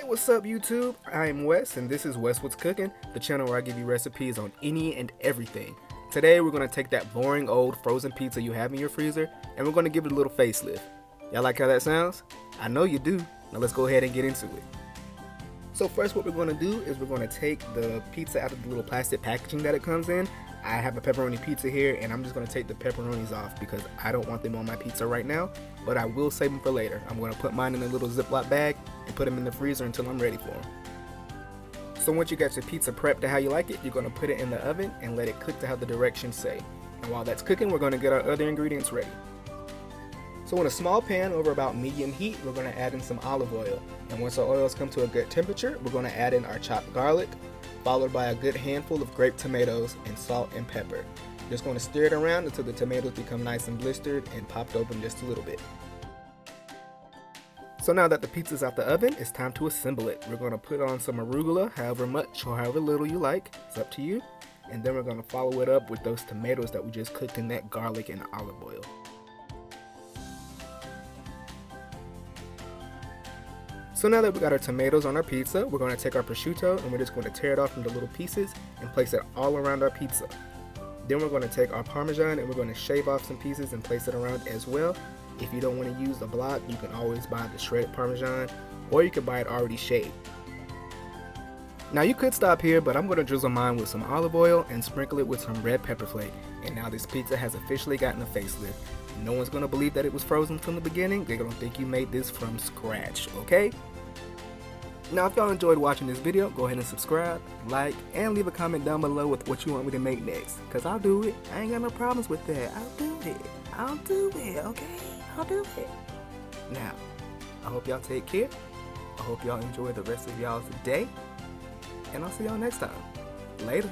What's up YouTube? I am Wes and this is Wes What's Cooking, the channel where I give you recipes on any and everything. Today we're going to take that boring old frozen pizza you have in your freezer and we're going to give it a little facelift. Y'all like how that sounds? I know you do. Now let's go ahead and get into it. So first what we're going to do is we're going to take the pizza out of the little plastic packaging that it comes in. I have a pepperoni pizza here and I'm just going to take the pepperonis off because I don't want them on my pizza right now, but I will save them for later. I'm going to put mine in a little Ziploc bag and put them in the freezer until I'm ready for them. So once you got your pizza prepped to how you like it, you're going to put it in the oven and let it cook to how the directions say. And while that's cooking, we're going to get our other ingredients ready. So in a small pan over about medium heat, we're going to add in some olive oil. And once our oils come to a good temperature, we're going to add in our chopped garlic, followed by a good handful of grape tomatoes and salt and pepper. Just going to stir it around until the tomatoes become nice and blistered and popped open just a little bit. So now that the pizza's out the oven, it's time to assemble it. We're going to put on some arugula, however much or however little you like. It's up to you. And then we're going to follow it up with those tomatoes that we just cooked in that garlic and olive oil. So now that we got our tomatoes on our pizza, we're going to take our prosciutto and we're just going to tear it off into little pieces and place it all around our pizza. Then we're going to take our Parmesan and we're going to shave off some pieces and place it around as well. If you don't want to use the block, you can always buy the shredded Parmesan or you can buy it already shaved. Now you could stop here, but I'm going to drizzle mine with some olive oil and sprinkle it with some red pepper flake. And now this pizza has officially gotten a facelift. No one's going to believe that it was frozen from the beginning. They're going to think you made this from scratch, okay? Now if y'all enjoyed watching this video, go ahead and subscribe, like, and leave a comment down below with what you want me to make next. Cause I'll do it. I ain't got no problems with that. I'll do it, okay? I'll do it. Now, I hope y'all take care. I hope y'all enjoy the rest of y'all's day. And I'll see y'all next time. Later.